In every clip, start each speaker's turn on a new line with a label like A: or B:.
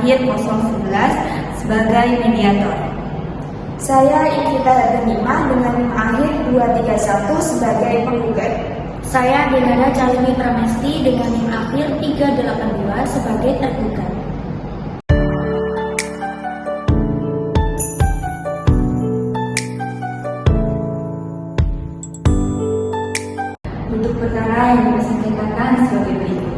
A: Akhir 011 sebagai mediator.
B: Saya Ivita Denimah dengan NIM Akhir 231 sebagai penggugat.
C: Saya Denada Calini Pramesti dengan NIM Akhir 382 sebagai tergugat.
A: Untuk perkara yang disengketakan sebagai berikut.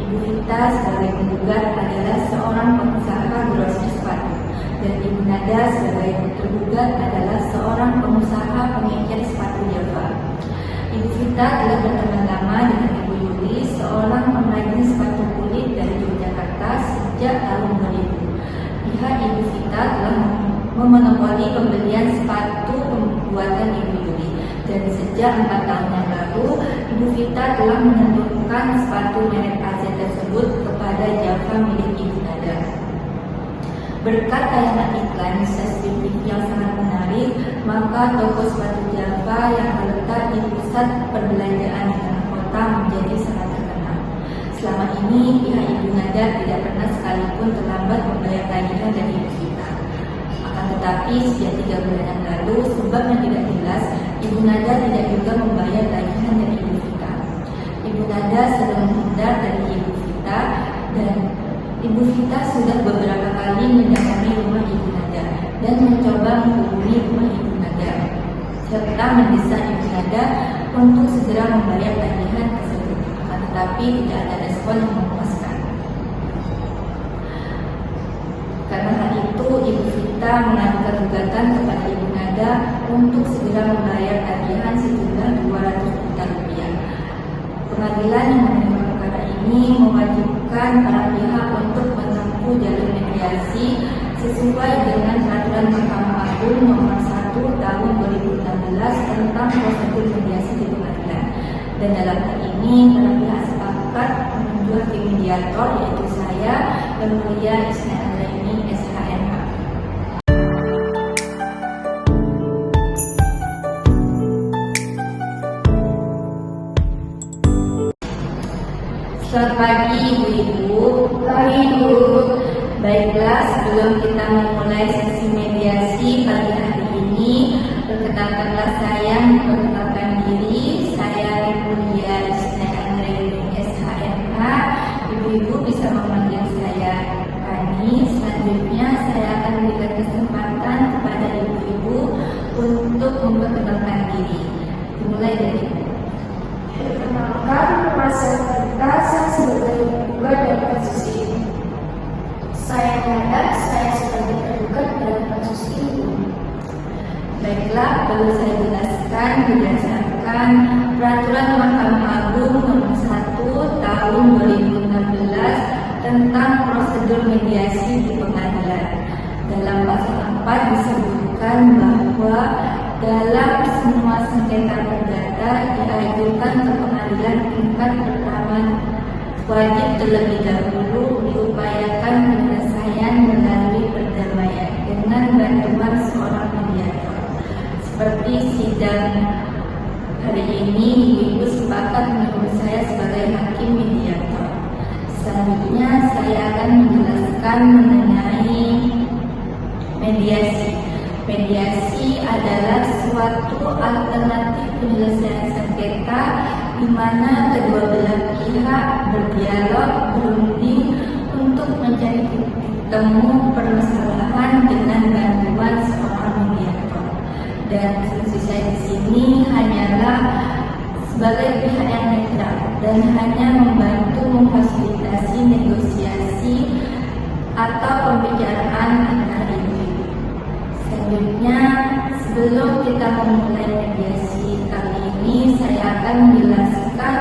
A: Ibu Vita sebagai penggugat adalah seorang pengusaha grosir sepatu dan Ibu Nada sebagai tergugat adalah seorang pengusaha pengecor sepatu Java. Ibu Vita telah berteman lama dengan Ibu Yuli, seorang pengrajin sepatu kulit dari Yogyakarta sejak tahun 2000. Pihak Ibu Vita telah memonopoli pembelian sepatu pembuatan Ibu Yuli dan sejak 4 tahun yang lalu Ibu Vita telah menentukan sepatu merek AZ tersebut kepada Java milik Ibu Nada. Berkat tayangan iklan di stasiun TV yang sangat menarik, maka toko sepatu Java yang terletak di pusat perbelanjaan di tengah kota menjadi sangat terkenal. Selama ini pihak Ibu Nada tidak pernah sekalipun terlambat membayar tagihan dari Ibu Vita. Akan tetapi sejak 3 bulan yang lalu, sebab yang tidak jelas, Ibu Nada tidak juga membayar tagihan dari Ibu Vita. Ibu Nada sedang menghindar dari Ibu Vita dan Ibu Vita sudah beberapa kali mendatangi rumah Ibu Nada dan mencoba menghubungi rumah Ibu Nada serta mendesak Ibu Nada untuk segera membayar tagihan tersebut. Akan tetapi tidak ada respon yang memuaskan. Karena hal itu, Ibu Vita mengajukan gugatan kepada Ibu Nada untuk segera membayar tagihan sejumlah 200 juta rupiah. Pengadilan yang menerima perkara ini mewajibkan para pihak untuk menempuh jalur mediasi sesuai dengan peraturan Mahkamah Agung nomor 1 tahun 2016 tentang prosedur mediasi di pengadilan. Dan dalam hal ini para pihak sepakat menunjuk hakim mediator, yaitu saya, Yang Mulia Isna Andraini SHMH. Selamat pagi Ibu-Ibu.
B: Pagi Bu.
A: Baiklah, sebelum kita memulai sesi mediasi pagi hari ini, perkenalkanlah saya memperkenalkan diri. Saya Yang Mulia Isna Andraini SHMH. Ibu-Ibu bisa memanggil saya Pani. Selanjutnya saya akan memberikan kesempatan kepada Ibu-Ibu untuk memperkenalkan diri. Dimulai dari Ibu.
B: Perkenalkan, nama saya Vita, saya sebagai penggugat dalam kasus ini. Saya Nada, saya sebagai tergugat dalam kasus ini.
A: Baiklah, perlu saya jelaskan berdasarkan Peraturan Mahkamah Agung Nomor 1 Tahun 2016 tentang prosedur mediasi di pengadilan. Dalam pasal 4 disebutkan bahwa dalam semua sengketa perdata diajukan ke pengadilan tingkat pertama wajib terlebih dahulu diupayakan penyelesaian melalui perdamaian dengan bantuan seorang mediator. Seperti sidang hari ini, Ibu sepakat menurut saya sebagai hakim mediator. Selanjutnya saya akan menjelaskan mengenai mediasi. Mediasi adalah suatu alternatif penyelesaian sengketa di mana kedua belah pihak berdialog, berunding untuk mencari titik temu permasalahan dengan bantuan seorang mediator. Dan fungsi saya di sini hanyalah sebagai pihak yang netral dan hanya membantu memfasilitasi negosiasi atau pembicaraan antara ibu-ibu. Selanjutnya, sebelum kita memulai mediasi kali ini, saya akan menjelaskan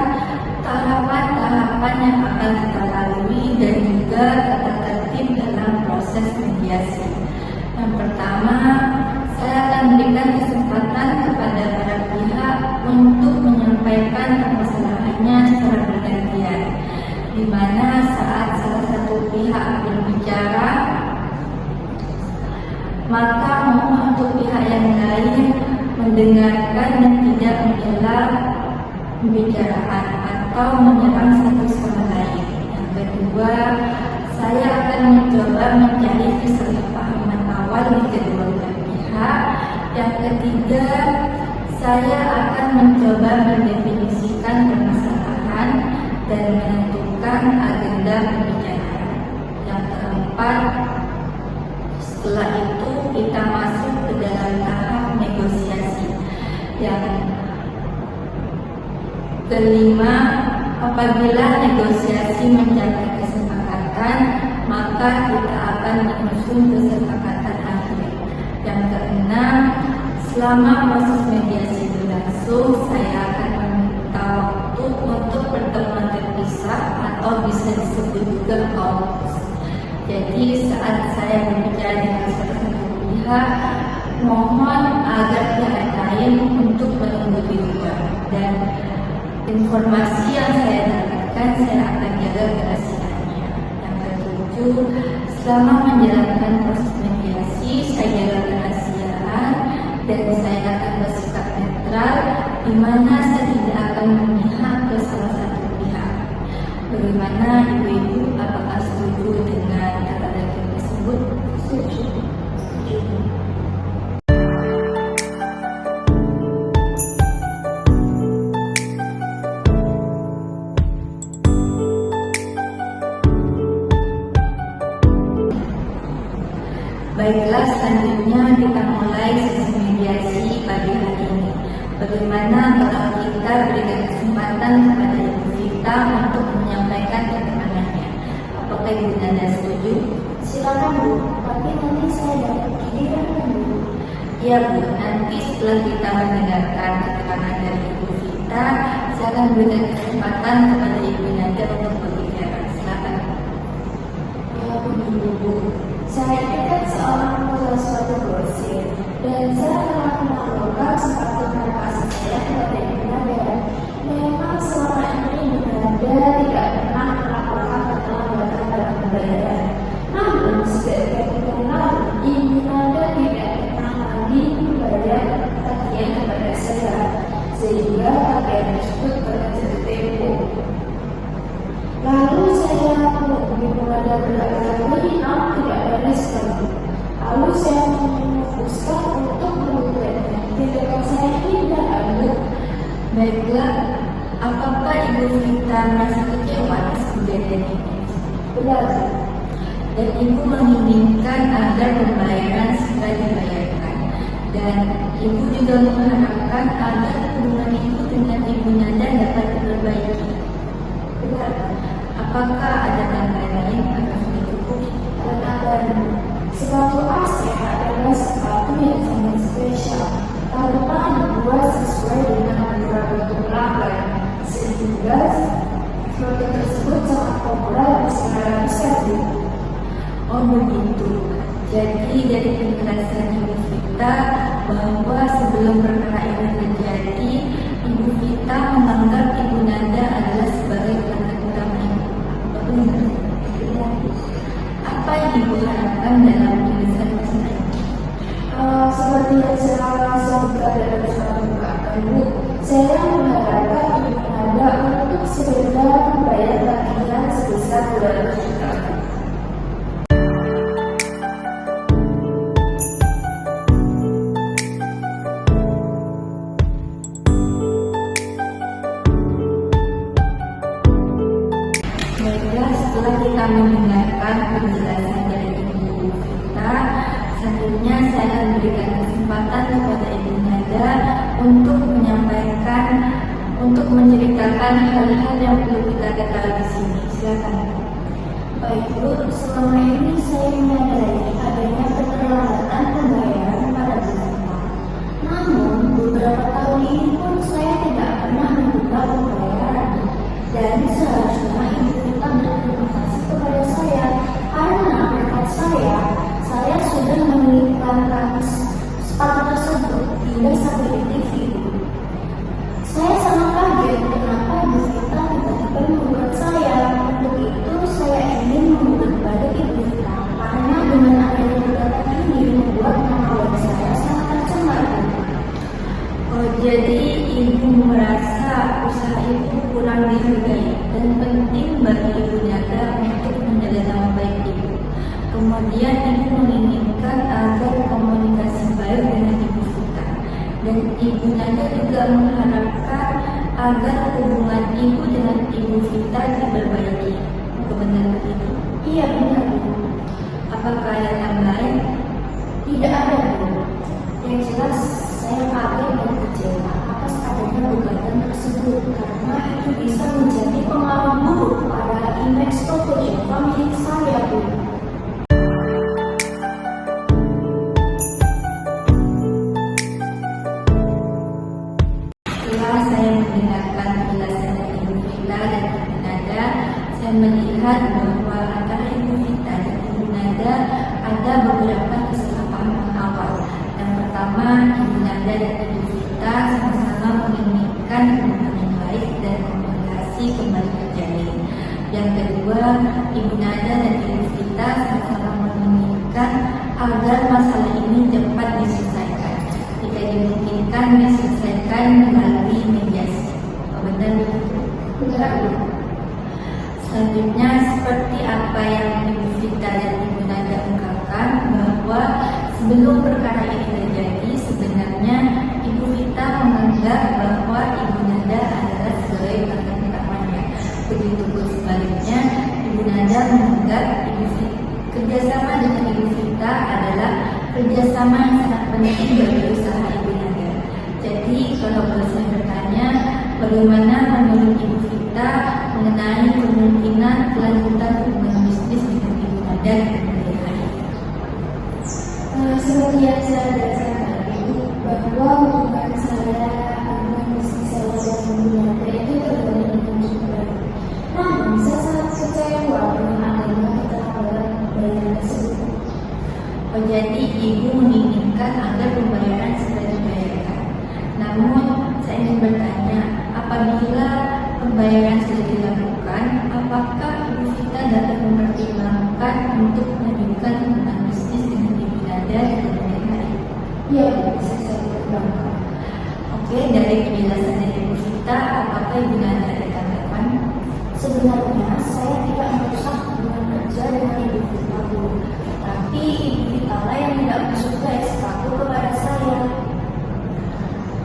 A: tahapan-tahapan yang akan kita lalui dan juga tata tertib dalam proses mediasi. Yang pertama, saya akan berikan kesempatan kepada para pihak untuk menyampaikan permasalahannya secara bergantian, di mana saat salah satu pihak berbicara, maka mohon untuk pihak yang lain mendengarkan dan tidak menghela pembicaraan atau menyerang satu sama lain. Yang kedua, saya akan mencoba mencari kesalahpahaman awal di kedua belah pihak. Yang ketiga, saya akan mencoba mendefinisikan permasalahan dan menentukan agenda pembicaraan. Yang keempat, setelah itu kita masuk ke dalam tahap negosiasi. Yang kelima, apabila negosiasi mencapai kesepakatan, maka kita akan menyusun kesepakatan akhir. Yang keenam, selama proses mediasi berlangsung, saya akan meminta waktu untuk pertemuan terpisah atau bisa disebut juga call. Jadi saat saya berbicara dengan salah satu pihak, mohon agar pihak lain untuk menunggu di luar, dan informasi yang saya dapatkan saya akan jaga kerahasiaannya. Yang ketujuh, selama menjalankan proses mediasi, saya jaga kerahasiaan dan saya akan bersikap netral, di mana saya tidak akan memihak ke salah satu pihak. Bagaimana ibu-ibu, apakah setuju dengan kata-kata tersebut? Setuju. Baiklah, selanjutnya kita mulai sesi mediasi pagi hari ini. Bagaimana kalau kita berikan kesempatan kepada Ibu Vita untuk menyampaikan keterangannya? Apakah Ibu Nanda setuju?
B: Silakan Bu, tapi nanti saya dapat giliran Bu.
A: Ya Bu, nanti setelah kita mendengarkan keterangan dari Ibu Vita, saya akan berikan kesempatan kepada Ibu Nanda untuk berbicara. Silakan.
B: Ya begini Bu, saya kan seorang penjual suatu grosir dan saya telah melakukan seperti kasih saya kepada Ibu Nanda. Memang selama ini Ibu Nanda tidak pernah melakukan keterlambatan dalam pembayaran. Namun sejak bulan lalu Ibu Nanda tidak pernah lagi membayar tagihan kepada saya, sehingga tagihan tersebut terjadi tempo. Lalu saya menghubungi Ibu Nanda berkali-kali, namun tidak ada respon. Lalu saya memutuskan untuk mengumpulkan tindakan saya ini tidak ada.
A: Baiklah, apakah Ibu Vita merasa kecewa atas kejadian ini?
B: Benar.
A: Dan Ibu menginginkan agar pembayaran segera dibayarkan. Dan Ibu juga mengharapkan agar hubungan Ibu dengan Ibu Nanda dapat diperbaiki.
B: Benar.
A: Apakah ada tambahan lain atau sudah cukup?
B: Dan ada sepatu AC adalah sepatu yang sangat spesial karena dibuat sesuai dengan aturan untuk pelanggan, sehingga sepatu tersebut sangat populer di skala besar.
A: Oh begitu. Jadi dari penjelasan Ibu Vita bahwa sebelum perkara ini terjadi, Ibu Vita menganggap Ibu Nanda adalah sebagai pelanggan utama Ibu. Benar. Apa yang Ibu harapkan dalam penyelesaian masalah ini?
B: Seperti yang saya sebutkan dalam surat pembukaan Bu, saya mengharapkan Ibu Nanda untuk segera membayar tagihan sebesar 200 juta.
A: Baiklah, setelah kita mendengarkan penjelasan dari Ibu Vita, selanjutnya saya akan berikan kesempatan kepada Ibu Nanda untuk menyampaikan, untuk menceritakan hal-hal yang perlu kita ketahui di sini. Silakan.
B: Baik Bu, selama ini saya menyadari adanya keterlambatan pembayaran pada peserta. Namun beberapa tahun ini pun saya tidak pernah membuka pembayaran, dan seharusnya Ibu Vita berterima kasih kepada saya karena berkat saya sudah mengirimkan sepatu tersebut hingga sampai di TV. Saya sangat kaget kenapa Ibu Vita tiba-tiba membuat saya. Untuk itu saya ingin membuat kepada Ibu Vita karena dengan adanya gugatan ini membuat nama baik saya sangat tercemar.
A: Oh, jadi Ibu merasa usaha Ibu kurang dihargai dan penting bagi Kemudian ibu menginginkan agar komunikasi baik dengan ibu kita, dan ibu Nada juga mengharapkan agar hubungan ibu dengan ibu kita diperbaiki. Benar begitu?
B: Iya benar Bu.
A: Apakah ada yang lain?
B: Tidak ada Bu. Yang jelas saya kaget dan kecewa atas adanya gugatan tersebut karena itu bisa menjadi pengaruh buruk pada image toko Java milik saya Bu.
A: Setelah saya mendengarkan penjelasan dari Ibu Vita dan Ibu Nada, saya melihat bahwa antara Ibu Vita dan Ibu Nada ada beberapa kesalahpahaman awal. Yang pertama, Ibu Nada dan Ibu Vita sama-sama menginginkan hubungan yang baik dan komunikasi kembali terjalin. Yang kedua, Ibu Nada dan Ibu Vita sama-sama menginginkan agar masalah ini cepat diselesaikan. Jika dimungkinkan diselesaikan melalui mediasi. Benar begitu?
B: Benar Bu.
A: Selanjutnya, seperti apa yang Ibu Vita dan Ibu Nada ungkapkan, bahwa sebelum perkara ini terjadi, sebenarnya Ibu Vita menganggap bahwa Ibu Nada adalah sebagai kakak utamanya. Begitupun sebaliknya, Ibu Nada menganggap kerjasama dengan Ibu Vita adalah kerjasama yang sangat penting bagi usaha Ibu Nada. Jadi, kalau boleh saya bertanya, bagaimana menurut Ibu Vita mengenai kemungkinan kelanjutan hubungan bisnis dengan Ibu Nada di kemudian hari?
B: Seperti yang saya jelaskan tadi, bahwa hubungan bisnis saya dan Bu Nada itu terjalin dengan cukup baik. Namun, saya sangat kecewa dengan adanya keterlambatan pembayaran tersebut.
A: Jadi ibu menginginkan agar pembayaran segera dibayarkan. Namun saya ingin bertanya, apabila pembayaran sudah dilakukan, apakah Ibu Vita dapat mempertimbangkan untuk melanjutkan hubungan bisnis dengan Ibu Nada di kemudian hari?
B: Ya, bisa saya pertimbangkan.
A: Oke, dari penjelasan dari Ibu Vita, apakah Ibu Nada ada tanggapan?
B: Sebenarnya saya tidak merusak hubungan kerja dengan Ibu Vita Bu, tapi Ibu Vita lah yang tidak masuk ke S1 kepada saya.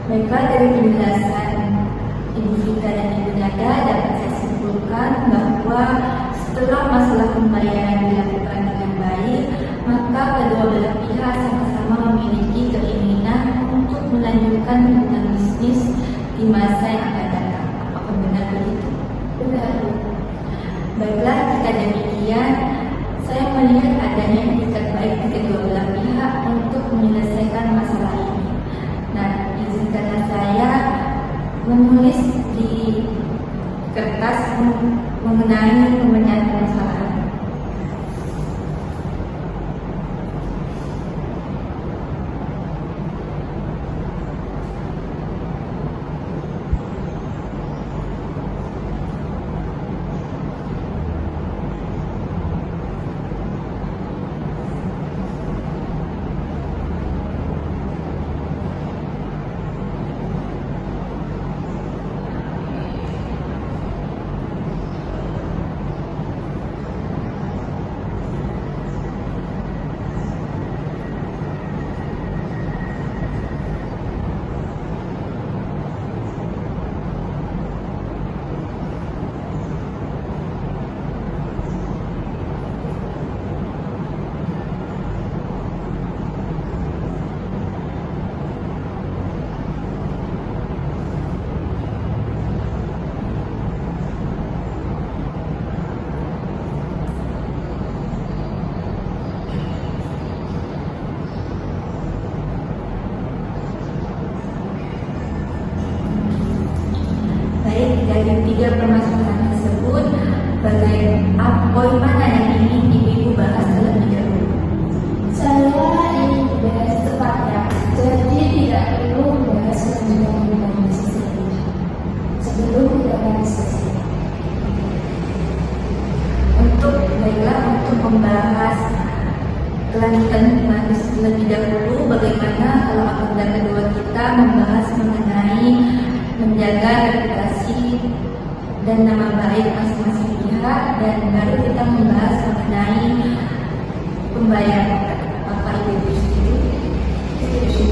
A: Baiklah, dari penjelasan Ibu Vita dan Ibu Nada dapat saya simpulkan bahwa setelah masalah pembayaran dilakukan dengan baik, maka kedua belah pihak sama-sama memiliki keinginan untuk melanjutkan hubungan bisnis di masa yang akan datang. Apakah benar begitu?
B: Benar Bu.
A: Baiklah, jika demikian, saya melihat adanya etikat baik di kedua belah pihak untuk menyelesaikan masalah ini. Nah, izinkanlah saya menulis di kertas mengenai pemecahan permasalahan. Dari tiga permasalahan tersebut, poin mana yang ingin Ibu bahas terlebih dahulu?
B: Saya ingin membahas tepatnya, jadi tidak perlu membahas kelanjutan hubungan bisnis ini sebelum kita diskusi.
A: Untuk membahas kelanjutan hubungan bisnis terlebih dahulu, bagaimana kalau agenda kedua kita membahas mengenai menjaga reputasi dan nama baik masing-masing pihak, dan baru kita membahas mengenai membayarkan. Bapak Ibu setuju? Setuju.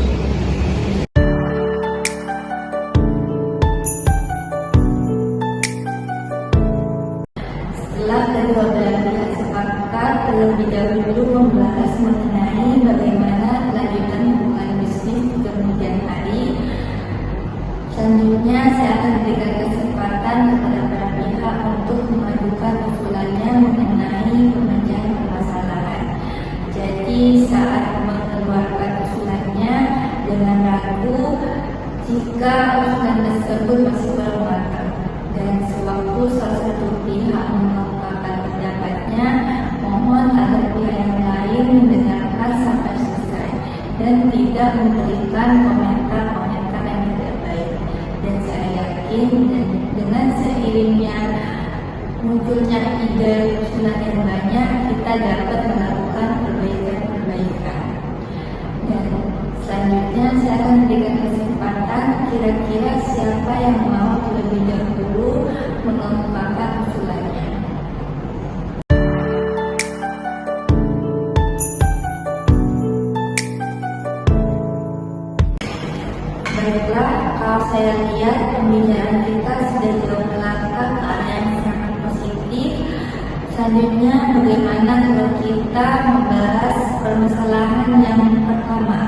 A: Setelah kedua belah pihak sepakat terlebih dahulu membahas mengenai bagaimana kelanjutan hubungan bisnis di kemudian hari, selanjutnya saya akan berikan kesempatan kepada para pihak untuk mengajukan usulannya mengenai pemecahan permasalahan. Jadi saat mengeluarkan usulannya jangan ragu jika usulan tersebut masih belum matang, dan sewaktu salah satu pihak mengungkapkan pendapatnya, mohon agar pihak yang lain mendengarkan sampai selesai dan tidak memberikan komentar-komentar yang tidak baik. Dan saya yakin dengan seiringnya munculnya ide usulan yang banyak, kita dapat melakukan perbaikan-perbaikan. Dan selanjutnya saya akan berikan kesempatan, kira-kira siapa yang mau terlebih dahulu mengungkapkan usulannya. Baiklah, kalau saya lihat pembicaraan kita sudah jauh melangkah ke arah yang sangat positif. Selanjutnya, bagaimana kalau kita membahas permasalahan yang pertama,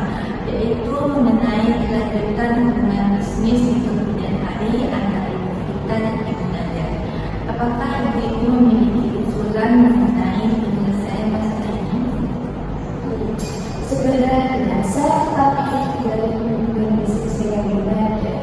A: yaitu mengenai kelanjutan hubungan bisnis di kemudian hari antara ibu kita dan ibu Nada. Apakah ibu memiliki usulan mengenai penyelesaian masalah ini?
B: Sebenarnya saya tertarik dari hubungan bisnis yang berbeda,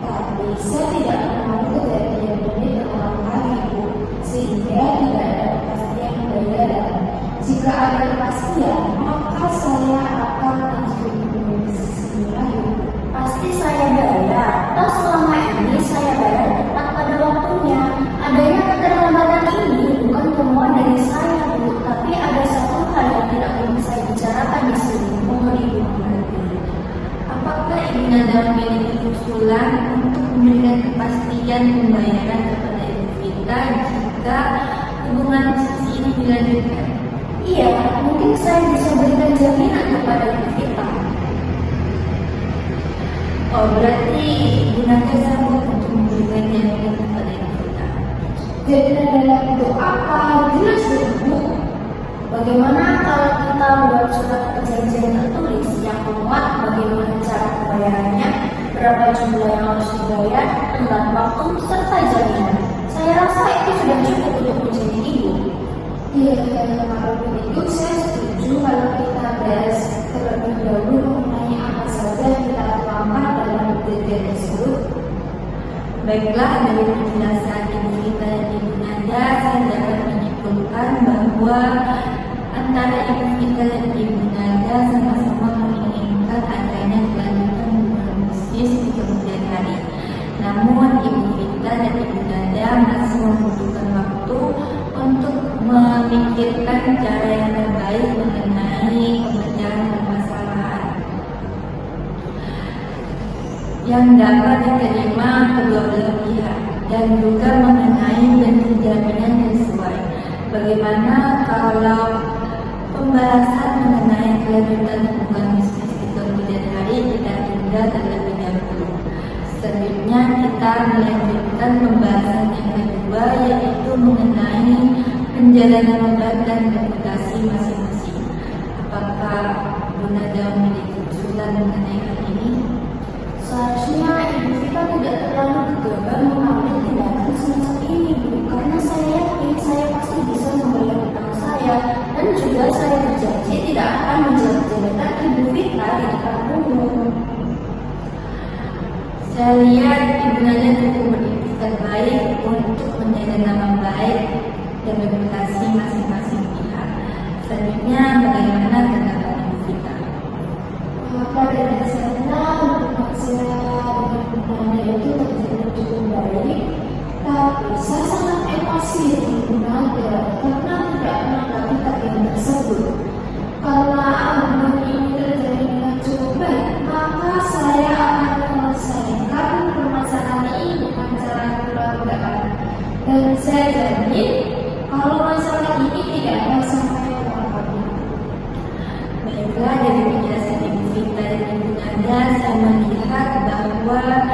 B: tapi saya tidak mau kejadian ini terulang lagi, Bu, sehingga tidak ada kepastian bayaran. Jika ada kepastian, maka saya akan lanjut hubungan bisnis ini lagi.
C: Pasti saya bayar. Toh selama ini saya bayar tepat pada waktunya. Adanya keterlambatan ini bukan temuan dari saya, Bu, tapi ada satu hal yang tidak perlu saya bicarakan di sini. Mohon Ibu mengerti.
A: Apakah Ibu Nada memiliki usulan untuk memberikan kepastian pembayaran kepada ibu kita jika hubungan bisnis ini dilanjutkan?
C: Iya, mungkin saya bisa berikan jaminan kepada ibu kita.
A: Oh, berarti Ibu Nada sanggup untuk memberikan jaminan kepada ibu kita.
B: Jadinya dalam bentuk apa? Jelas dong, Bu.
C: Bagaimana kalau kita membuat surat perjanjian tertulis yang memuat bagaimana cara pembayarannya, berapa jumlah yang harus dibayar, tenggat waktu, serta jaminan? Saya rasa itu sudah cukup untuk menjadi ibu.
B: Iya, kalau begitu saya setuju kalau kita bahas terlebih dahulu mengenai apa saja yang kita tuangkan dalam perjanjian tersebut.
A: Baiklah, dari penjelasan ibu kita dan ibu Nada, saya dapat menyimpulkan bahwa antara ibu kita dan ibu Nada sama-sama menginginkan adanya kelanjutan hubungan bisnis di kemudian hari. Namun ibu kita dan ibu Nada masih membutuhkan waktu untuk memikirkan cara yang terbaik mengenai pemecahan permasalahan yang dapat diterima kedua belah pihak, dan juga mengenai bentuk jaminan yang sesuai. Bagaimana kalau pembahasan mengenai kelanjutan hubungan bisnis di kemudian hari kita tunda terlebih dahulu. Selanjutnya kita melanjutkan pembahasan yang kedua, yaitu mengenai penjalanan modal dan reputasi masing-masing. Apakah Bu Nada memiliki usulan mengenai hal ini?
C: Seharusnya ibu kita tidak terlalu gegabah mengambil tindakan semacam ini, Bu, karena saya yakin saya pasti bisa membayar utang saya, dan juga saya berjanji tidak akan menjelek-jelekan ibu kita di depan umum.
A: Saya lihat Ibu Nada cukup berikhtiar baik untuk menjaga nama baik dan reputasi masing-masing pihak. Selanjutnya, bagaimana tanggapan ibu kita?
B: Pada dasarnya hubungan saya dengan hubungannya itu terjadi cukup baik, tapi saya sangat emosi dengan Ibu Nada karena tidak menanggapi tagihan tersebut. Karena hubungan ini terjadi dengan cukup baik, maka saya akan menyelesaikan permasalahan ini dengan cara kekeluargaan. Dan saya janji kalau masalah ini tidak akan sampai ke mana.
A: bahwa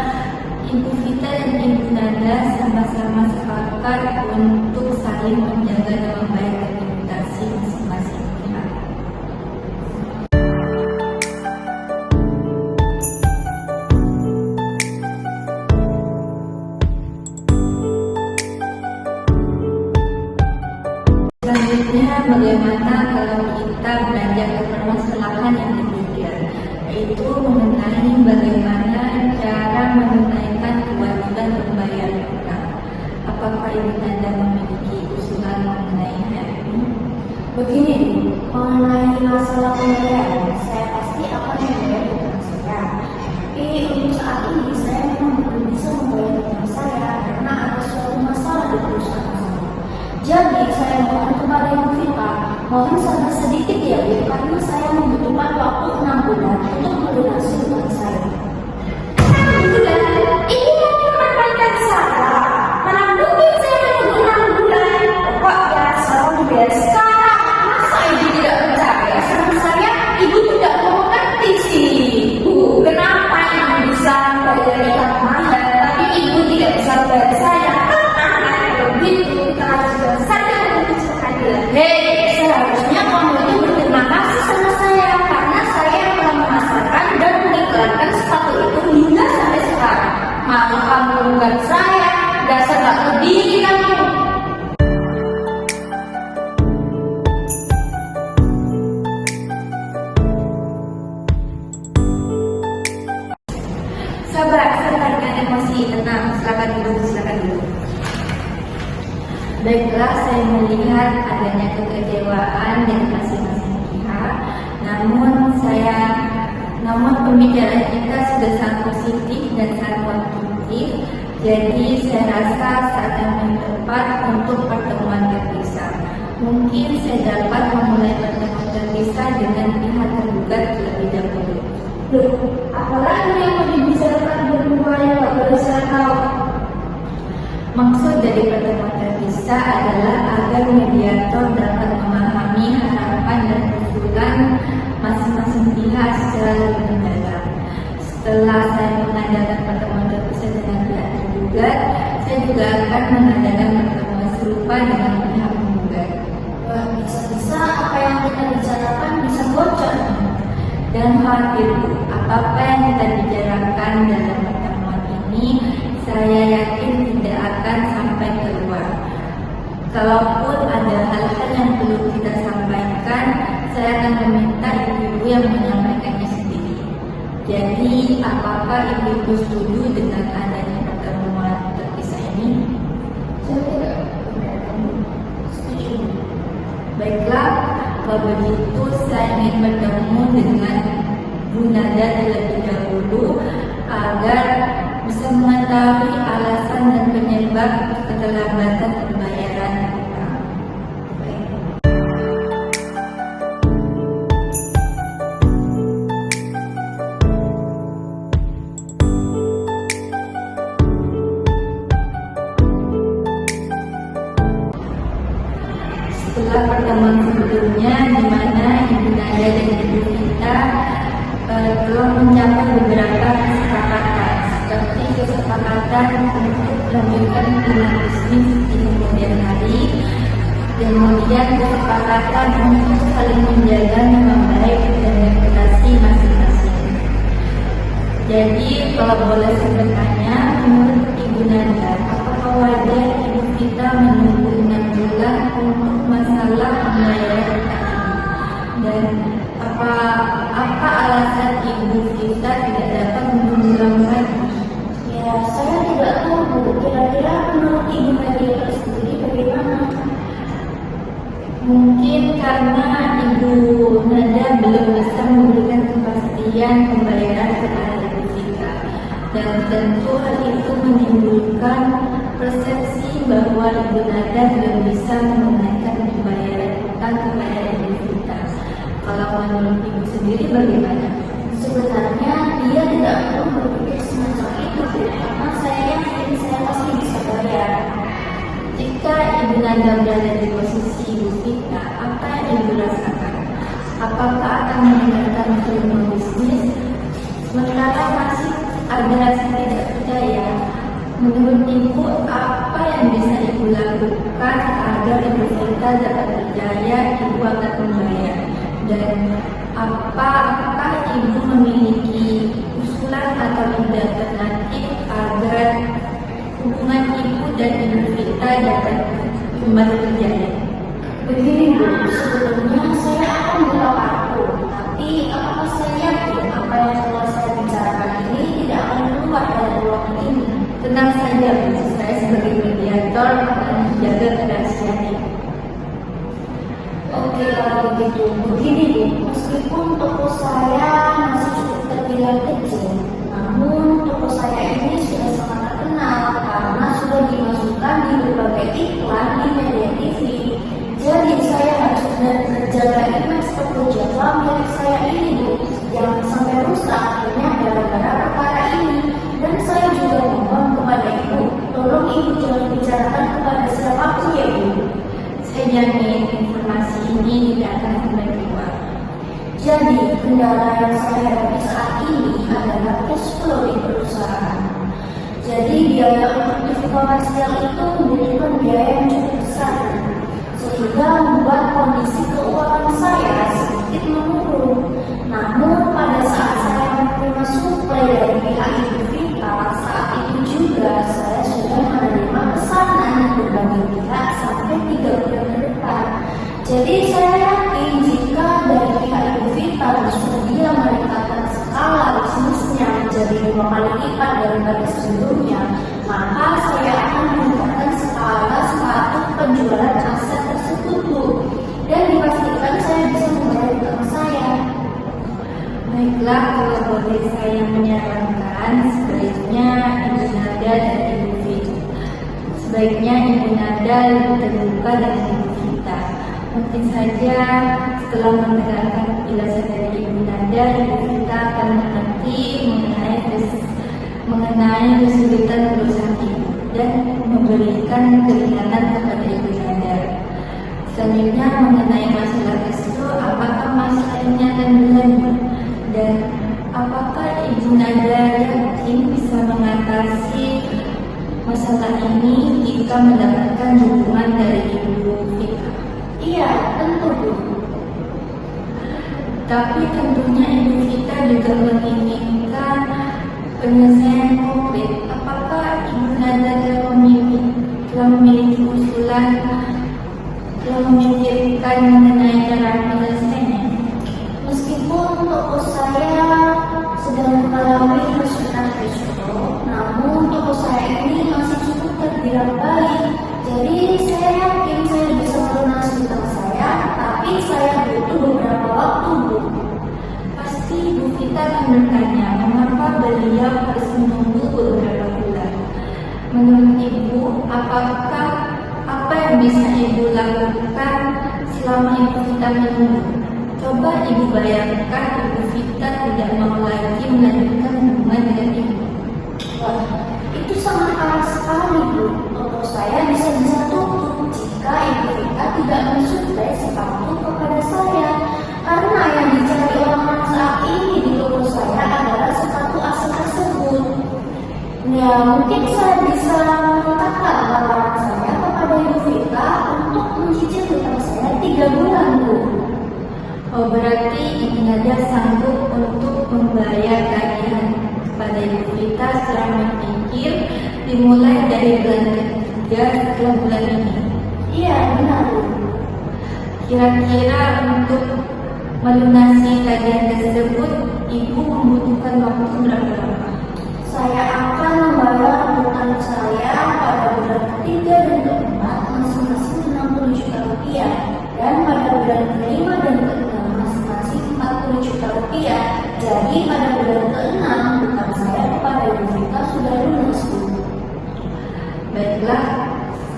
A: Ibu Vita dan Ibu Nada sama-sama sepakat untuk saling menjaga dan membayar reputasi masing-masing pihak. Selanjutnya, bagaimana kalau kita beranjak ke permasalahan yang ketiga, yaitu mengenai bagaimana cara menunaikan kewajiban membayar hutang. Apakah Ibu Nada memiliki usulan mengenai hal ini?
C: Begini, mengenai masalah pembayaran, saya pasti akan membayar hutang saya. Tapi untuk saat ini saya memang belum bisa membayar hutang saya karena ada suatu masalah di perusahaan saya. Jadi saya mohon kepada Ibu Vita, mohon sabar sedikit ya Bu, karena saya membutuhkan waktu 6 bulan untuk melunasi hutang saya. 6 bulan? Ini memperpanjang saya. Mana mungkin saya menunggu 6 bulan? Kok biasa, biasa. Masa Ibu tidak percaya sama saya? Ibu tidak mau mengerti sih. Bu, kenapa Ibu bisa bayar ikan mahal, tapi Ibu tidak bisa bayar saya? Begitu, kita harus bayar saja untuk keadilan. Hei, seharusnya kamu itu berterima kasih sama saya karena saya yang telah memasarkan dan mengiklankan sepatu itu hingga sampai sekarang. Malah kamu bukan saya, dasar tak berdiri kamu.
A: Sabar, sabarkan emosi, tenang, silakan duduk. Baiklah, saya melihat adanya kekecewaan dari masing-masing pihak. Namun pembicaraan kita sudah sangat positif dan sangat konstruktif. Jadi saya rasa saat yang tepat untuk pertemuan terpisah. Mungkin saya dapat memulai pertemuan terpisah dengan pihak tergugat terlebih dahulu.
C: Loh, apalagi yang mau dibicarakan berdua yang gak boleh saya tahu?
A: Maksud dari pertemuan terpisah adalah agar mediator dapat memahami harapan dan usulan masing-masing pihak secara lebih mendalam. Setelah saya mengadakan pertemuan terpisah dengan pihak tergugat, saya juga akan mengadakan pertemuan serupa dengan pihak penggugat.
C: Wah, bisa-bisa apa yang kita bicarakan bisa bocor.
A: Dan khawatir, apa yang kita bicarakan dalam pertemuan ini, saya yakin tidak akan sampai keluar. Kalaupun ada hal-hal yang perlu kita sampaikan, saya akan meminta ibu-ibu yang menyampaikannya sendiri. Jadi, apakah ibu-ibu setuju dengan adanya pertemuan terpisah ini?
C: Saya tidak setuju.
A: Baiklah, kalau begitu saya ingin bertemu dengan Bu Nada terlebih dahulu agar bisa mengetahui alasan dan penyebab keterlambatan pembayaran hutang. Setelah pertemuan sebelumnya di mana Ibu Nada dan Ibu Vita telah mencapai beberapa kesepakatan seperti kesepakatan untuk melanjutkan hubungan bisnis di kemudian hari, kemudian kesepakatan untuk saling menjaga nama baik dan reputasi masing-masing. Jadi kalau boleh saya bertanya, menurut Ibu Nada, apakah wajar Ibu Vita menunggu 6 bulan untuk masalah pembayaran hutang ini? Dan apa alasan Ibu Vita tidak dapat menunggu lagi?
C: Ya, saya tidak tahu Bu. Kira-kira menurut Ibu mediator sendiri bagaimana?
A: Mungkin karena Ibu Nada belum bisa memberikan kepastian pembayaran kepada Ibu Vita, dan tentu hal itu menimbulkan persepsi bahwa Ibu Nada belum bisa menunaikan pembayaran hutang kepada Ibu Vita. Kalau menurut Ibu sendiri bagaimana?
C: Sebenarnya dia tidak perlu berpikir semacam itu Bu, karena saya yakin saya pasti bisa bayar.
A: Jika Ibu Nada berada di posisi Ibu Vita, apa yang Ibu rasakan? Apakah akan meninggalkan ilmu bisnis sementara masih ada rasa tidak percaya. Menurut Ibu, apa yang bisa Ibu lakukan agar Ibu Vita dapat percaya Ibu akan membayar? Dan apakah Ibu memiliki usulan atau ide alternatif agar hubungan Ibu dan Ibu Vita dapat kembali berjaya?
C: Begini Bu, sebelumnya saya akan buka waktu, tapi apakah saya yakin apa yang telah saya bicarakan ini tidak akan keluar dari ruang ini?
A: Tenang saja, Bu. Saya sebagai mediator akan menjaga kerahasiaan Ibu.
C: Oke, kalau begitu, begini Bu, meskipun toko saya masih cukup terbilang kecil, namun toko saya ini sudah sangat terkenal karena sudah dimasukkan di berbagai iklan di media TV. Jadi saya harus menjaga image toko Java milik saya ini Bu, jangan sampai rusak akhirnya gara-gara perkara ini. Dan saya juga mohon kepada Ibu, tolong Ibu jangan bicarakan kepada siapapun ya Bu.
A: Saya jamin informasi ini tidak akan sampai keluar.
C: Jadi kendala yang saya hadapi saat ini adalah cash flow di perusahaan. Jadi biaya untuk TV komersial itu membutuhkan biaya yang cukup besar, sehingga membuat kondisi keuangan saya sedikit menurun. Namun pada saat saya menerima suplai dari pihak Ibu Vita, saat itu juga saya sudah menerima pesanan dari berbagai pihak sampai 3 bulan ke depan. Jadi saya yakin jika dari pihak Ibu Vita bersedia meningkatkan skala bisnisnya menjadi 5 kali lipat daripada sebelumnya, maka saya akan meningkatkan skala status penjualan aset tersebut Bu, dan dipastikan saya bisa membayar utang saya.
A: Baiklah, kalau boleh saya menyarankan, sebaiknya Ibu Nada dan Ibu Vita. Sebaiknya Ibu Nada lebih terbuka dengan Ibu Vita. Mungkin saja setelah mendengarkan penjelasan dari Ibu Nada, Ibu Vita akan mengerti mengenai kesulitan perusahaan Ibu dan memberikan keringanan kepada Ibu Nada. Selanjutnya mengenai masalah itu, apakah masalahnya akan berlanjut dan apakah Ibu Nada yakin bisa mengatasi masalah ini jika mendapatkan dukungan dari Ibu Vita?
C: Iya, tentu Bu.
A: Tapi tentunya Ibu Vita juga menginginkan penyelesaian konkret. Apakah Ibu Nada telah memiliki usulan, telah memikirkan mengenai cara penyelesaiannya?
C: Meskipun toko saya sedang mengalami kesulitan risiko, namun toko saya ini masih cukup terbilang baik. Jadi saya yakin saya bisa melunasi utang saya, tapi saya butuh beberapa waktu Bu.
A: Pasti Ibu Vita akan bertanya, mengapa beliau harus menunggu beberapa bulan? Menurut Ibu, apa yang bisa Ibu lakukan selama Ibu Vita menunggu? Coba Ibu bayangkan Ibu Vita tidak mau lagi melanjutkan hubungan dengan Ibu.
C: Wah, itu sangat parah sekali Bu. Toko saya bisa tutup jika Ibu Vita tidak mensuplai sepatu kepada saya. Karena yang dicari orang saat ini di toko saya adalah sepatu asli tersebut. Ya, mungkin saya bisa mengatakan tawaran saya kepada Ibu Vita untuk mencicil hutang saya 3 bulan Bu.
A: Oh, berarti Ibu Nada sanggup untuk membayar tagihan kepada Ibu Vita setelah menyingkir dimulai dari bulan ketiga setelah bulan ini.
C: Iya, benar Bu.
A: Kira-kira untuk melunasi tagihan tersebut, Ibu membutuhkan waktu berapa lama?
C: Saya akan membayar hutang saya pada bulan ketiga dan keempat masing-masing 60 juta rupiah, dan pada bulan kelima dan keenam masing-masing 40 juta rupiah. Jadi pada bulan keenam hutang saya kepada Ibu Vita sudah lunas Bu.
A: Baiklah,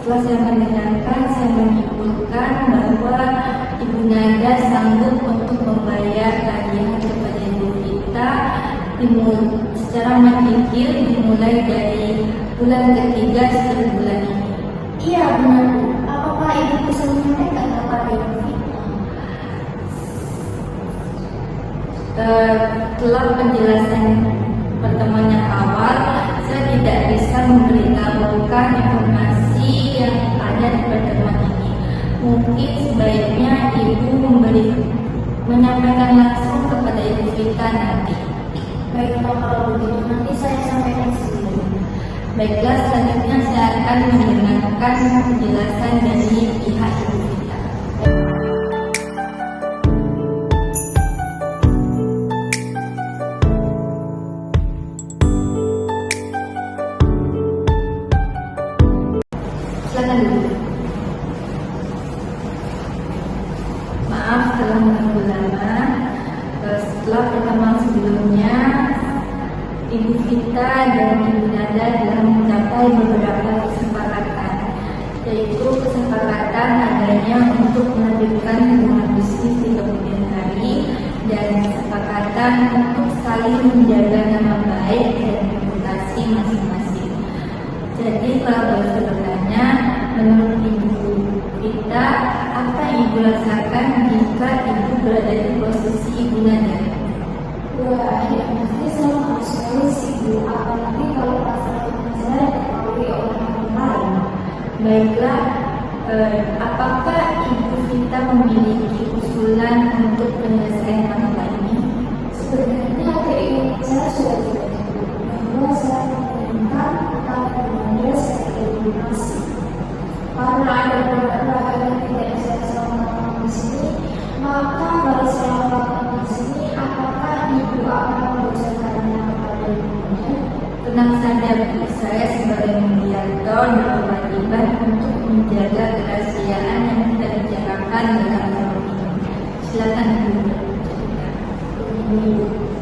A: setelah saya mendengarkan, saya menyimpulkan bahwa Ibu Nada sanggup untuk membayar tagihan kepada Ibu Vita secara mencicil dimulai dari bulan ketiga setelah bulan ini.
C: Iya benar Bu. Apakah Ibu bisa menyampaikan kepada Ibu Vita?
A: Setelah penjelasan pertemuan yang awal, saya tidak bisa memberitahukan informasi yang ada di pertemuan ini. Mungkin sebaiknya Ibu menyampaikan langsung kepada Ibu Vita nanti.
B: Baiklah, kalau begitu nanti saya sampaikan sendiri.
A: Baiklah, selanjutnya saya akan mendengarkan penjelasan dari pihak Ibu Vita. Silakan dulu. Maaf telah menunggu lama. Setelah pertemuan sebelumnya, Ibu Vita dan Ibu Nada telah mencapai beberapa kesepakatan, yaitu kesepakatan adanya untuk menerbitkan hubungan bisnis di kemudian hari dan kesepakatan untuk saling menjaga nama baik dan reputasi masing-masing. Jadi kalau boleh bertanya, menurut Ibu Vita, apa yang Ibu rasakan jika Ibu berada di posisi Ibu Nada?
B: Wah, ya pasti saya harus sekali sih Bu, apalagi kalau masalah saya diketahui oleh orang lain.
A: Baiklah, apakah Ibu Vita memiliki usulan untuk penyelesaian masalah ini?
B: Sebenarnya keinginan saya sudah tidak cukup, bahwa saya menginginkan agar dia saya edukasi. Karena ada beberapa hal yang tidak bisa saya lakukan di sini, maka kalau saya lakukan di sini, apakah Ibu akan mengajarkannya kepada ibunya?
A: Tenang saja Bu, saya sebagai mediator berkewajiban untuk menjaga kerahasiaan yang kita bicarakan dalam forum ini. Silakan Ibu berbicara.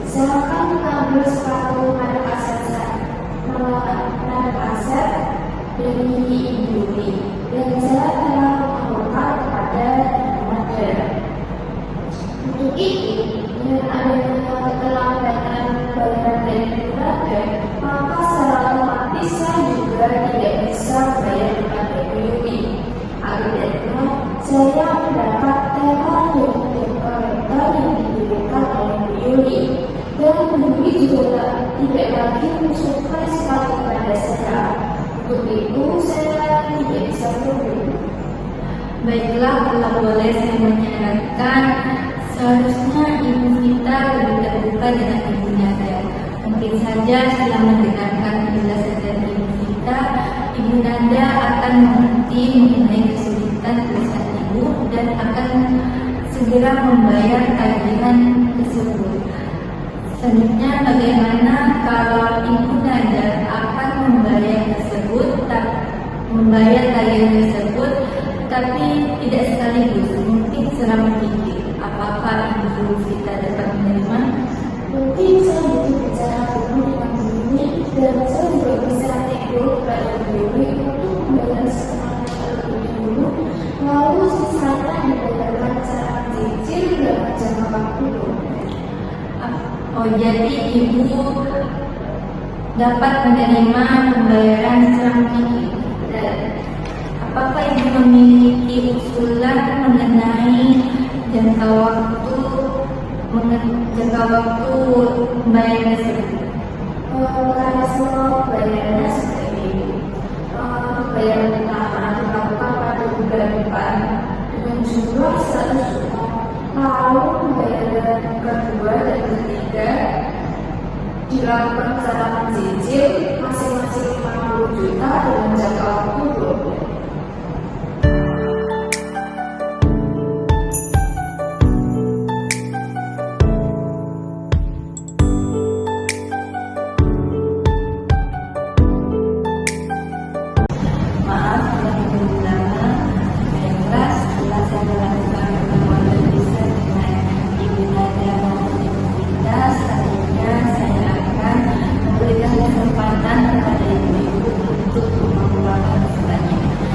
B: Saya akan mengambil sepatu pada aset saya, pada aset dari Ibu Wi, dan saya telah melaporkan kepada Nada. Untuk itu, dengan adanya keterlambatan bayaran dari Nada, maka secara otomatis saya juga tidak bisa bayar kepada Ibu Wi. Akhirnya, saya mendapat teror dari komentar yang diberikan oleh Ibu Wi, dan Ibu Wi juga tidak lagi mensupply sekali kepada saya. Untuk itu, saya tidak bisa berhenti.
A: Baiklah, kalau boleh saya menyarankan, seharusnya Ibu Vita lebih terbuka dengan Ibu Nada. Mungkin saja setelah mendengarkan penjelasan dari Ibu Vita, Ibu Nada akan mengerti mengenai kesulitan perusahaan Ibu dan akan segera membayar tagihan tersebut. Selanjutnya, bagaimana kalau Ibu Nada akan membayar tagihan tersebut, tapi tidak sekaligus, mungkin secara berpikir, apakah Ibu Vita dapat menerima?
B: Mungkin saya butuh bicara dulu dengan Ibu Wi, dan saya juga bisa nego kepada Ibu Wi untuk membayar setengahnya terlebih dulu, lalu sisanya dibayarkan secara cicil dalam jangka waktu.
A: Oh, jadi Ibu dapat menerima pembayaran secara menyicil. Apakah Ibu memiliki usulan mengenai jangka waktu pembayaran tersebut?
B: Karena semua bayarannya seperti ini, bayaran pertama dilakukan pada bulan depan dengan jumlah 100 juta, lalu bayaran kedua dan ketiga dilakukan secara mencicil masing-masing 50 juta dengan jangka waktu 2 bulan.
A: Maaf telah menunggu lama. Baiklah, setelah saya melakukan pertemuan berpisah dengan Ibu Nada maupun Ibu Vita, selanjutnya saya akan memberikan kesempatan kepada ibu-ibu untuk mengemukakan pesannya.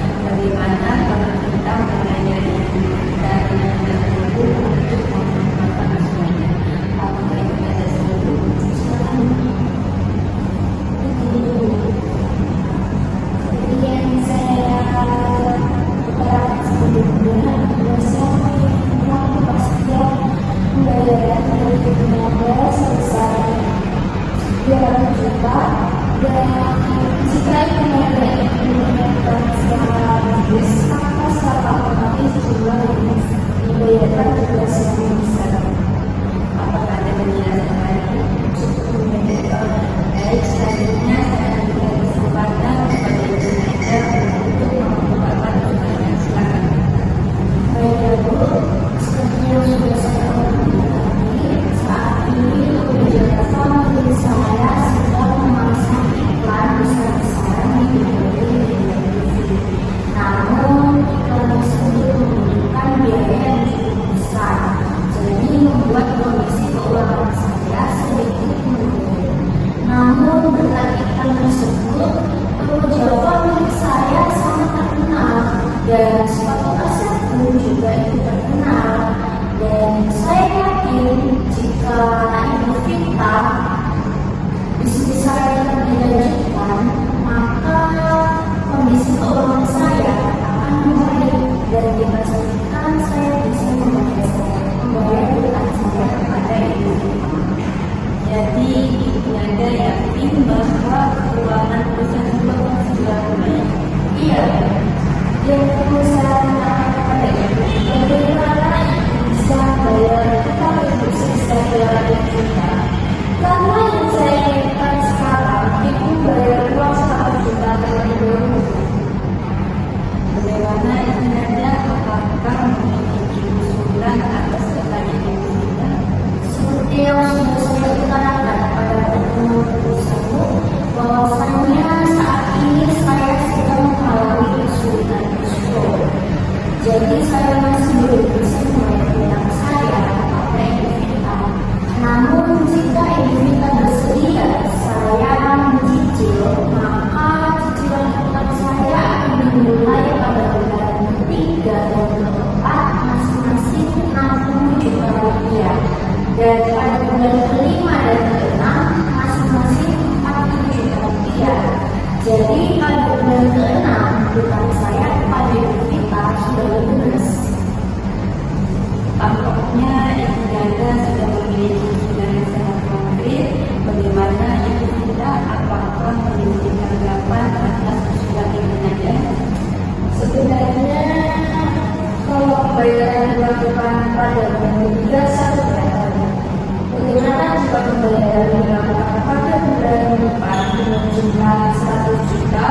B: dan dilakukan pada bulan depan dengan jumlah 100 juta,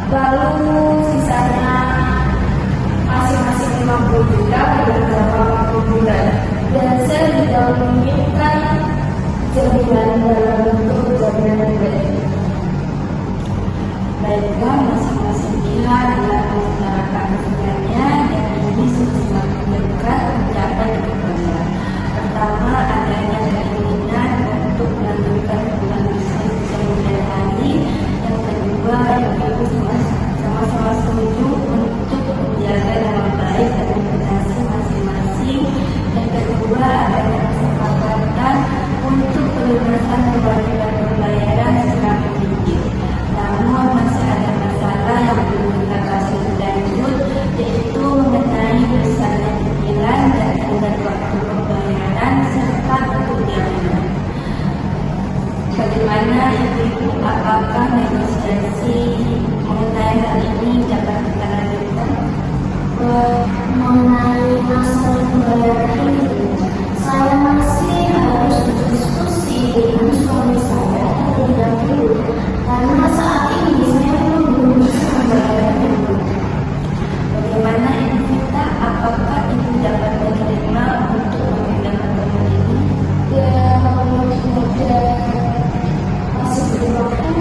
B: lalu sisanya masing-masing 50 juta dalam jangka 40 bulan. Dan saya juga menginginkan jaminan dalam bentuk jaminan pribadi.
A: Baiklah, masing-masing pihak telah menyuarakan pikirannya dan ini sudah semakin dekat mencapai kebenaran. Pertama, adanya keinginan untuk melanjutkan hubungan bisnis kemudian hari. Yang kedua, ibu sama-sama setuju untuk menjaga nama baik dan reputasi masing-masing. Yang kedua, adanya kesepakatan untuk pelunasan kewajiban pembayaran secara sedikit. Namun masih ada masalah yang belum diatasi lebih lanjut, yaitu mengenai besarnya cicilan dan tenggat waktu pembayaran serta bentuk jaminan. Bagaimana ibu, apakah negosiasi mengenai hal ini dapat kita lanjutkan?
B: Mengenai masalah pembayaran ini, saya masih harus berdiskusi dengan suami saya terlebih dahulu, karena saat ini saya belum bisa membayar itu.
A: Bagaimana ibu kita, apakah ibu dapat menerima untuk memindahkan rumah ini?
B: Ya, kalau sudah masih belum waktu,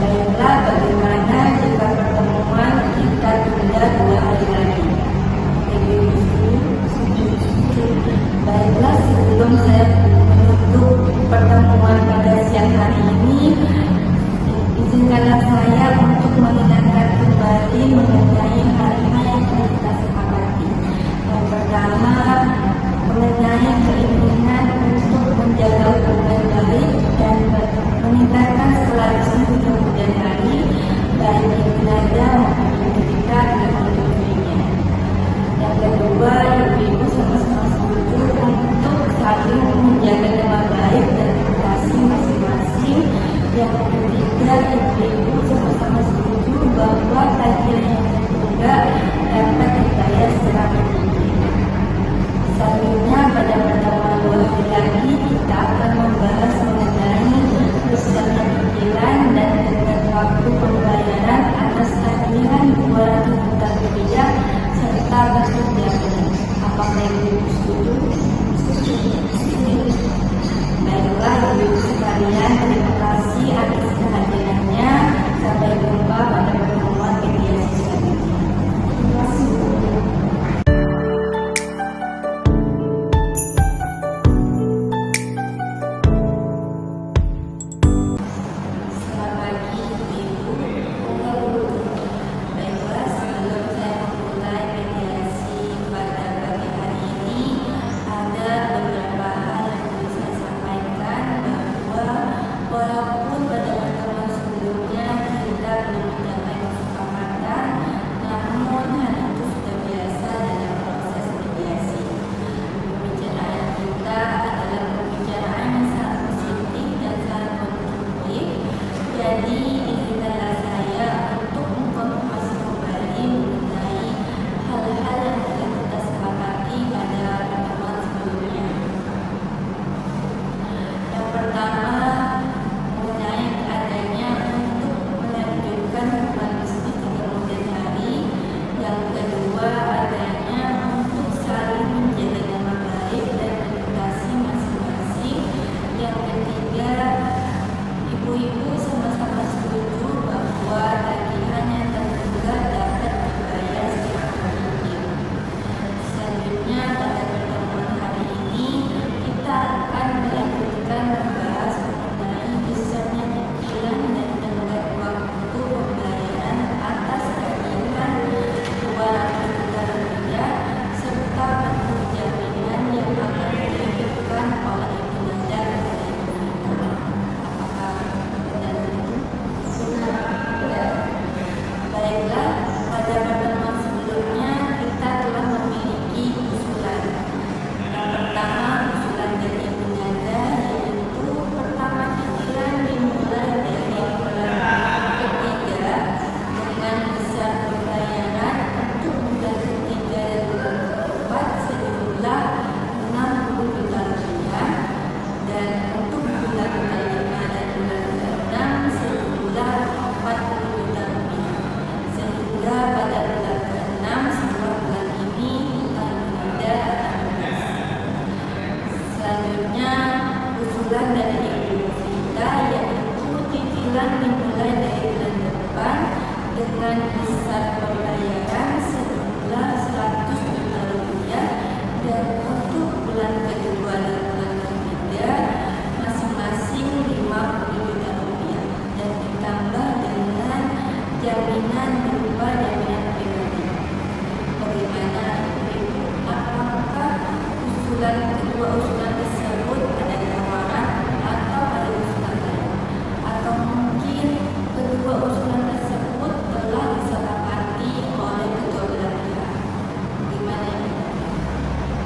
A: Baiklah, bagaimana jika pertemuan kita tunda 2 hari lagi? Baiklah, sebelum saya menutup pertemuan pada siang hari ini, izinkanlah saya untuk mengingatkan kembali mengenai hal-hal yang telah kita sepakati. Yang pertama, mengenai keinginan untuk menjaga hubungan baik dan meningkatkan kelangsungan di kemudian hari, baik ibu nada maupun ibu kita dalam hidupnya. Yang kedua, ibu sama-sama setuju untuk saling menjaga nama baik dan reputasi masing-masing. Yang ketiga, ibu sama-sama setuju bahwa tagihan yang tertunda dapat dibayar secara bertahap. Selanjutnya, pada pertemuan 2 hari lagi kita akan membahas mengenai besarnya cicilan dan tenggat waktu pembayaran atas tagihan 200 juta rupiah serta bentuk jaminan. Apakah ibu setuju? Baiklah, ibu sekalian, terima kasih atas kehadirannya. Sampai jumpa pada pertemuan mediasi selanjutnya.
B: terima kasih.
A: Selamat pagi, ibu. Baiklah, sebelum saya memulai mediasi pada pagi hari ini, ada beberapa hal yang perlu saya sampaikan bahwa walaupun pada Cicilan dimulai dari bulan depan dengan besar pembayaran sejumlah 100 juta rupiah dan untuk bulan kedua dan bulan ketiga masing-masing 50 juta rupiah dan ditambah dengan jaminan berupa jaminan pribadi. Bagaimana Ibu? Apakah kedua usulan tersebut ada tawaran atau ada usulan lain? Atau mungkin kedua usulan tersebut telah disepakati oleh kedua belah pihak? Bagaimana Ibu?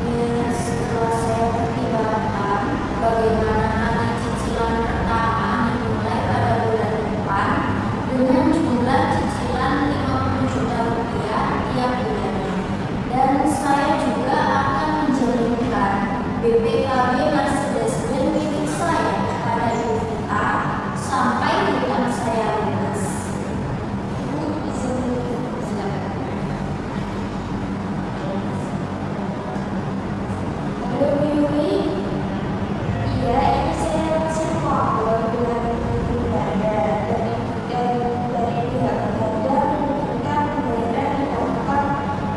C: Ya, setelah saya pertimbangkan bagaimana nanti cicilan pertama dimulai pada bulan depan dengan jumlah cicilan 50 juta rupiah tiap bulannya, dan saya juga akan menjalinkan BPKB Mercedes-Benz milik saya kepada Ibu Vita sampai hutang saya lunas. Bu, izin silakan. Halo Bu Yuli, iya ini saya masih lapor dengan tidak ada dari pihak Anda menunjukkan pembayaran di tempat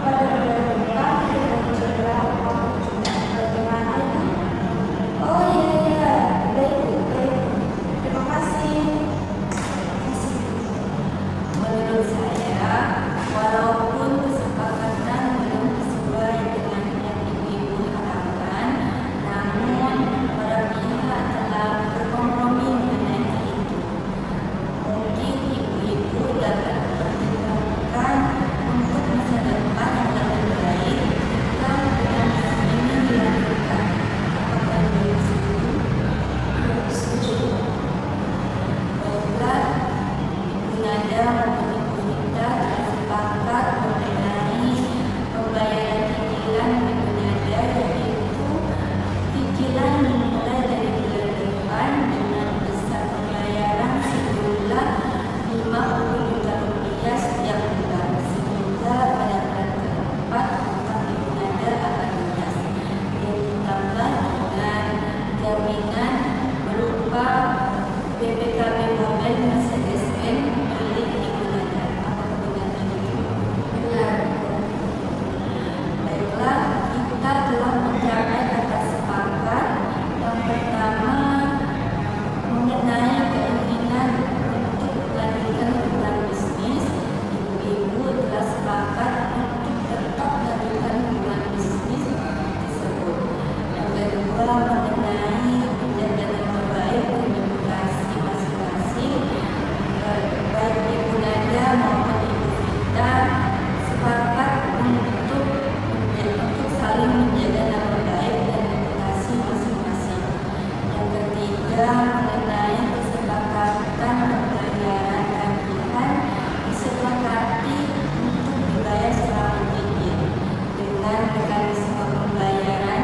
C: pada bulan depan dengan jumlah 40 juta. Bagaimana itu? Oh iya, baik Bu, baik. Terima kasih.
A: Menurut saya, walaupun kesepakatan belum sesuai dengan yang Ibu harapkan, namun para pihak telah berkompromi mengenai itu. Mungkin ibu-ibu dapat mempertimbangkan untuk masa depan yang lebih baik jika hubungan ini dilanjutkan. Apakah Ibu setuju?
C: Setuju.
A: Baiklah, Ibu Nada maupun Ibu Vita telah sepakat mengenai pembayaran cicilan Ibu Nada, yaitu cicilan dimulai dari bulan depan dengan besar pembayaran sejumlah 50 juta rupiah setiap bulan, sehingga pada bulan keempat hutang Ibu Nada akan lunas, dan ditambah dengan jaminan berupa BPKB mobil Mercedes-Benz milik Ibu Nada. Apakah benar itu?
C: Benar.
A: Baiklah, kita telah mencapai kata sepakat. Yang pertama mengenai keinginan untuk melanjutkan hubungan bisnis. Ibu-ibu telah sepakat untuk tetap melanjutkan hubungan bisnis tersebut. Yang kedua mengenai penjagaan terbaik dan edukasi masing-masing, baik Ibu Nada maupun Ibu Vita sepakat untuk saling menjaga nama baik dan reputasi masing-masing. Yang ketiga mengenai kesepakatan pembayaran tagihan, disepakati untuk dibayar secara cicil dengan mekanisme pembayaran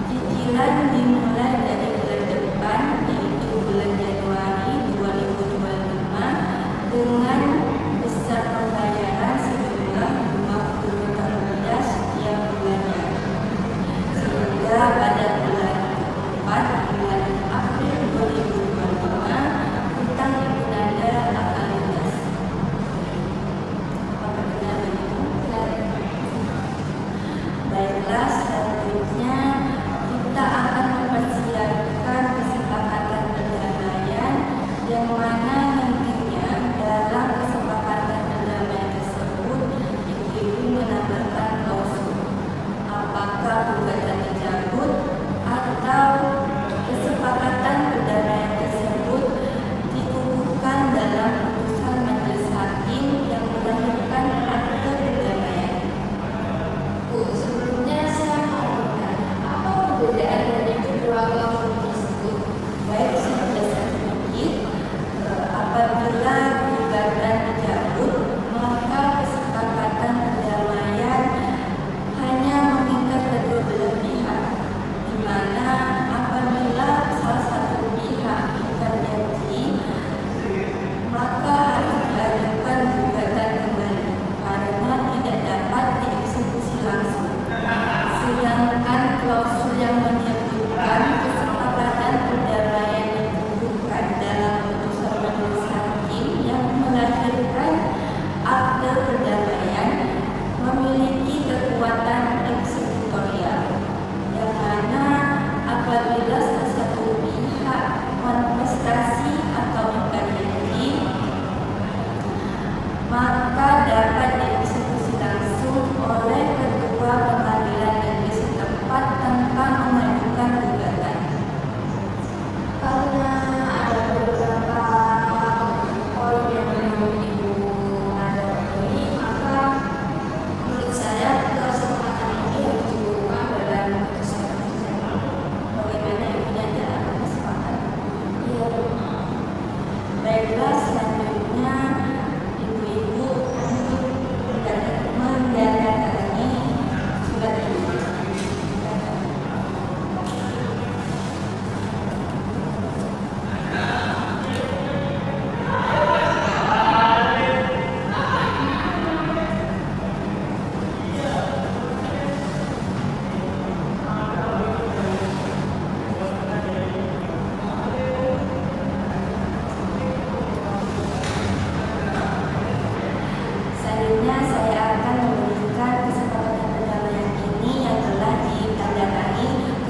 A: cicilan dimulai dari bulan depan, yaitu bulan Januari 2025 dengan besar pembayaran sejumlah 50 juta rupiah setiap bulannya, sehingga pada bulan keempat bulan April 2025 hutang Ibu Nada akan lunas. Apakah benar begitu? Baiklah, selanjutnya kita akan mempersiapkan kesepakatan perdamaian yang mana nantinya dalam kesepakatan perdamaian tersebut ibu-ibu menambahkan klausul apakah gugatan dicabut atau kesepakatan perdamaian tersebut dikukuhkan dalam putusan majelis hakim yang melahirkan akte perdamaian.
C: Bu, sebelumnya saya mau bertanya, apa perbedaan dari kedua klausul tersebut?
A: Baik, sudah sedikit. Apabila gugatan dicabut, maka kesepakatan perdamaian hanya mengikat kedua belah pihak, di mana apabila salah satu pihak ingkar janji, maka harus diajukan gugatan kembali karena tidak dapat dieksekusi langsung. Sedangkan klausul yang menyebutkan kesepakatan perdamaian dikukuhkan dalam putusan majelis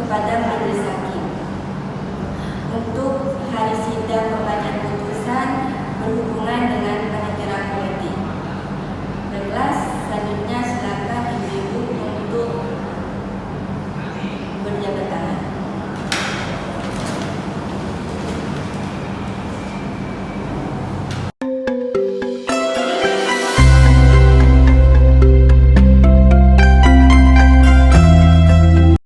A: kepada majelis hakim. Untuk hari sidang pembacaan putusan berhubungan